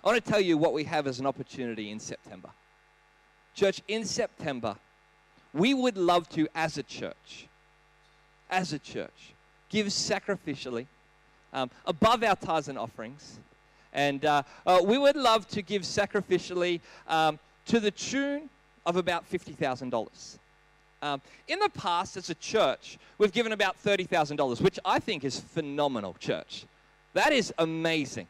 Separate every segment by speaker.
Speaker 1: I want to tell you what we have as an opportunity in September. Church, in September, we would love to, as a church, give sacrificially above our tithes and offerings. And we would love to give sacrificially to the tune of about $50,000. In the past, as a church, we've given about $30,000, which I think is phenomenal, church. That is amazing.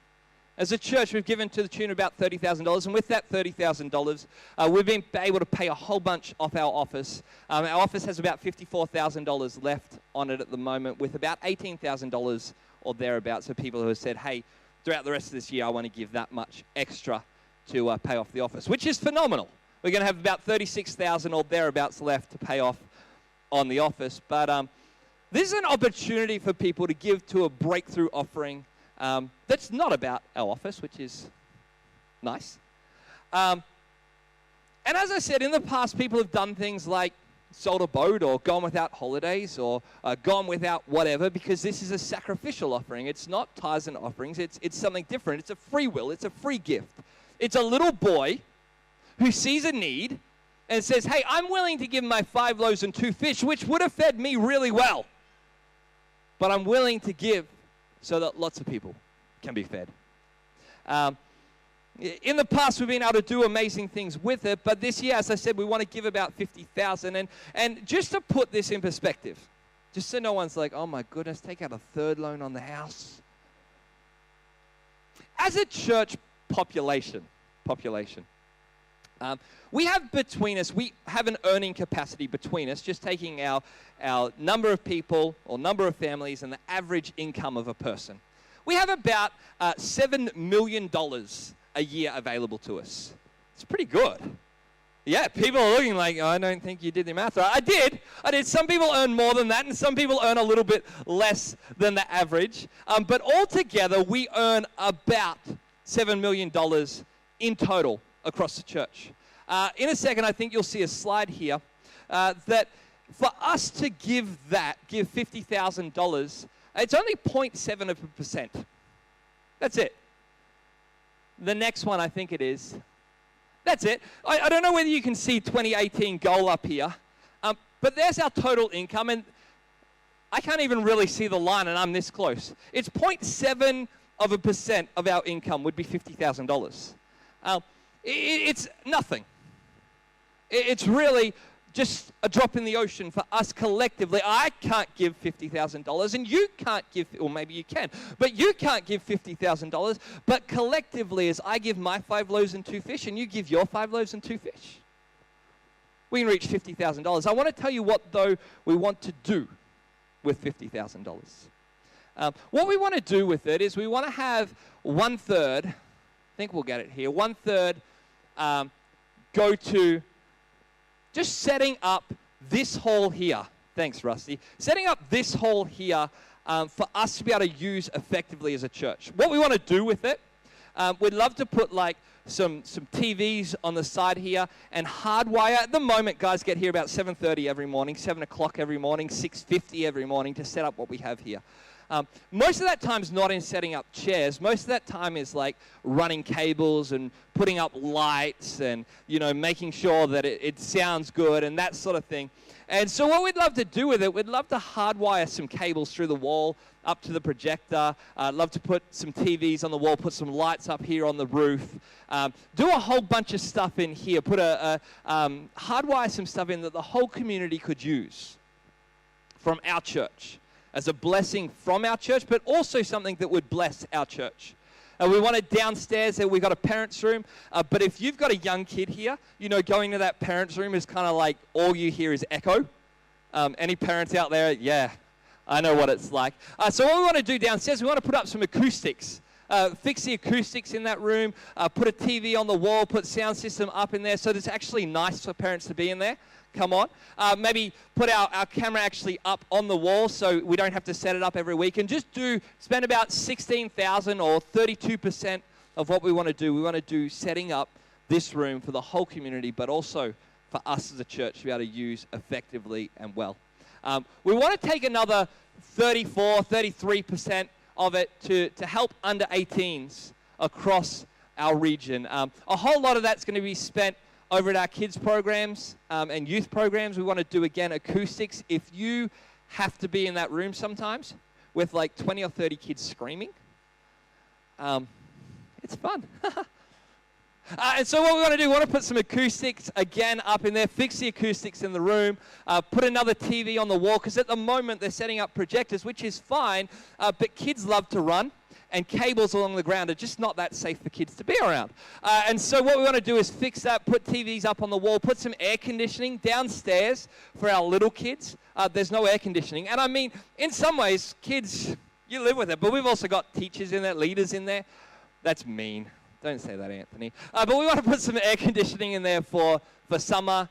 Speaker 1: As a church, we've given to the tune of about $30,000, and with that $30,000, we've been able to pay a whole bunch off our office. Our office has about $54,000 left on it at the moment, with about $18,000 or thereabouts of people who have said, hey, throughout the rest of this year, I want to give that much extra to pay off the office, which is phenomenal. We're going to have about $36,000 or thereabouts left to pay off on the office. But this is an opportunity for people to give to a breakthrough offering that's not about our office, which is nice. And as I said, in the past, people have done things like sold a boat or gone without holidays or gone without whatever, because this is a sacrificial offering. It's not tithes and offerings. It's something different. It's a free will. It's a free gift. It's a little boy who sees a need and says, hey, I'm willing to give my 5 loaves and 2 fish, which would have fed me really well, but I'm willing to give so that lots of people can be fed. In the past, we've been able to do amazing things with it, but this year, as I said, we want to give about $50,000. And just to put this in perspective, just so no one's like, oh my goodness, take out a 3rd loan on the house. As a church population, we have between us, we have an earning capacity between us, just taking our number of people or number of families and the average income of a person. We have about $7 million a year available to us. It's pretty good. Yeah, people are looking like, oh, I don't think you did the math right. I did. Some people earn more than that, and some people earn a little bit less than the average. But altogether, we earn about $7 million in total across the church. In a second, I think you'll see a slide here that for us to give $50,000, it's only 0.7%. That's it. The next one, I think it is. That's it. I don't know whether you can see 2018 goal up here, but there's our total income, and I can't even really see the line, and I'm this close. It's 0.7% of our income would be $50,000. It's nothing. It's really just a drop in the ocean for us collectively. I can't give $50,000, and you can't give, or maybe you can, but you can't give $50,000. But collectively, as I give my 5 loaves and 2 fish, and you give your 5 loaves and 2 fish, we can reach $50,000. I want to tell you what, though, we want to do with $50,000. What we want to do with it is we want to have 1/3, I think we'll get it here, 1/3 go to just setting up this hall here. Thanks, Rusty. Setting up this hall here for us to be able to use effectively as a church. What we want to do with it, we'd love to put like some TVs on the side here and hardwire. At the moment, guys get here about 7:30 every morning, 7 o'clock every morning, 6:50 every morning to set up what we have here. Most of that time is not in setting up chairs. Most of that time is like running cables and putting up lights and, making sure that it sounds good and that sort of thing. And so what we'd love to do with it, we'd love to hardwire some cables through the wall up to the projector. I'd love to put some TVs on the wall, put some lights up here on the roof, do a whole bunch of stuff in here, hardwire some stuff in that the whole community could use from our church, as a blessing from our church, but also something that would bless our church. We want it downstairs. We've got a parents' room. But if you've got a young kid here, going to that parents' room is kind of like all you hear is echo. Any parents out there? Yeah, I know what it's like. So what we want to do downstairs, we want to put up some acoustics. Fix the acoustics in that room, put a TV on the wall, put sound system up in there so that it's actually nice for parents to be in there. Come on. Maybe put our camera actually up on the wall so we don't have to set it up every week, and just spend about $16,000 or 32% of what we want to do. We want to do setting up this room for the whole community, but also for us as a church to be able to use effectively and well. We want to take another 33% of it to help under 18s across our region. A whole lot of that's going to be spent over at our kids programs and youth programs. We want to do, again, acoustics. If you have to be in that room sometimes with like 20 or 30 kids screaming, it's fun. And so what we want to do, we want to put some acoustics again up in there, fix the acoustics in the room, put another TV on the wall, because at the moment they're setting up projectors, which is fine, but kids love to run, and cables along the ground are just not that safe for kids to be around. And so what we want to do is fix that, put TVs up on the wall, put some air conditioning downstairs for our little kids. There's no air conditioning. And I mean, in some ways, kids, you live with it, but we've also got teachers in there, leaders in there. That's mean. Don't say that, Anthony. But we want to put some air conditioning in there for summer,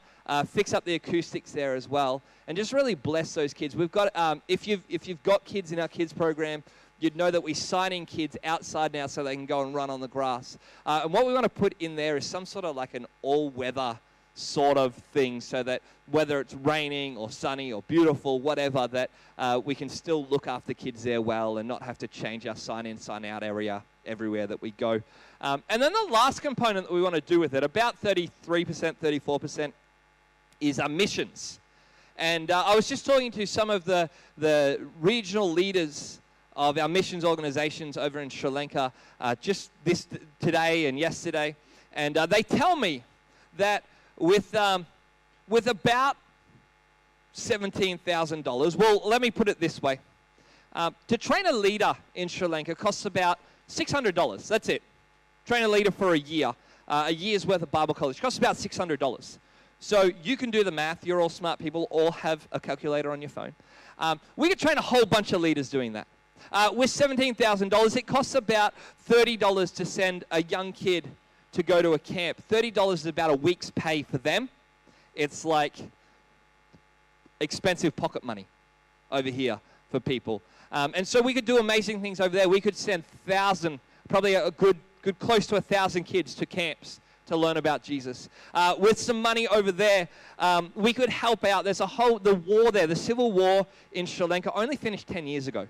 Speaker 1: fix up the acoustics there as well, and just really bless those kids. We've got, if you've got kids in our kids program, you'd know that we sign in kids outside now so they can go and run on the grass. And what we want to put in there is some sort of like an all-weather sort of thing, so that whether it's raining or sunny or beautiful, whatever, that we can still look after kids there well and not have to change our sign-in, sign-out area everywhere that we go. And then the last component that we want to do with it, about 33%, 34%, is our missions. And I was just talking to some of the regional leaders of our missions organizations over in Sri Lanka just today and yesterday. And they tell me that with about $17,000, well, let me put it this way. To train a leader in Sri Lanka costs about $600. That's it. Train a leader for a year's worth of Bible college costs about $600. So you can do the math. You're all smart people, all have a calculator on your phone. We could train a whole bunch of leaders doing that. With $17,000, it costs about $30 to send a young kid to go to a camp. $30 is about a week's pay for them. It's like expensive pocket money over here for people. And so we could do amazing things over there. We could send probably a good close to 1,000 kids to camps to learn about Jesus. With some money over there, we could help out. There's the war there, the civil war in Sri Lanka only finished 10 years ago.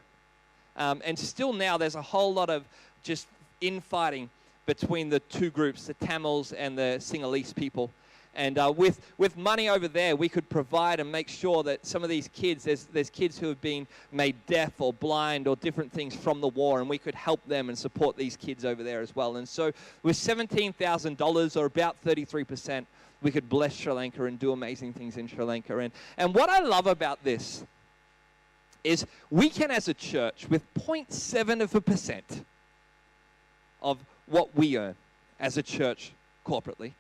Speaker 1: And still now there's a whole lot of just infighting between the two groups, the Tamils and the Sinhalese people. And with money over there, we could provide and make sure that some of these kids, there's kids who have been made deaf or blind or different things from the war, and we could help them and support these kids over there as well. And so with $17,000, or about 33%, we could bless Sri Lanka and do amazing things in Sri Lanka. And what I love about this is we can, as a church, with 0.7% of what we earn as a church corporately,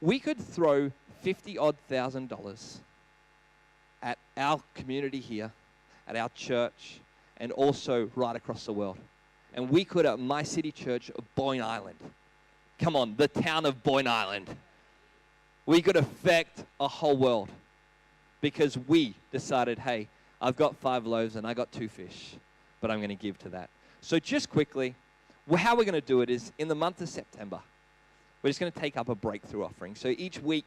Speaker 1: we could throw $50,000 at our community here, at our church, and also right across the world. And we could, at MyCity Church of Boyne Island, come on, the town of Boyne Island, we could affect a whole world because we decided, hey, I've got 5 loaves and I got 2 fish, but I'm going to give to that. So just quickly, how we're going to do it is in the month of September, we're just going to take up a breakthrough offering. So each week,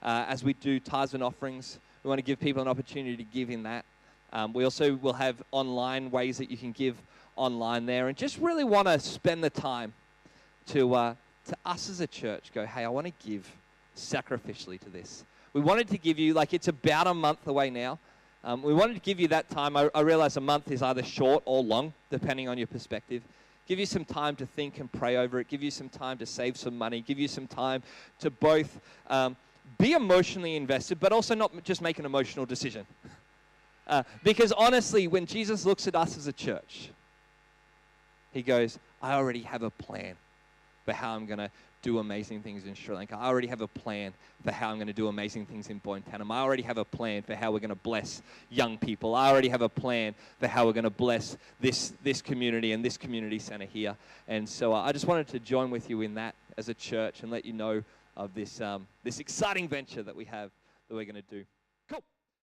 Speaker 1: as we do tithes and offerings, we want to give people an opportunity to give in that. We also will have online ways that you can give online there, and just really want to spend the time to us as a church go, hey, I want to give sacrificially to this. We wanted to give you, it's about a month away now. We wanted to give you that time. I realize a month is either short or long, depending on your perspective. Give you some time to think and pray over it. Give you some time to save some money. Give you some time to both be emotionally invested, but also not just make an emotional decision. Because honestly, when Jesus looks at us as a church, he goes, I already have a plan for how I'm going to do amazing things in Sri Lanka. I already have a plan for how I'm going to do amazing things in Boyne Tanam. I already have a plan for how we're going to bless young people. I already have a plan for how we're going to bless this community and this community center here. And so I just wanted to join with you in that as a church and let you know of this exciting venture that we have that we're going to do. Cool.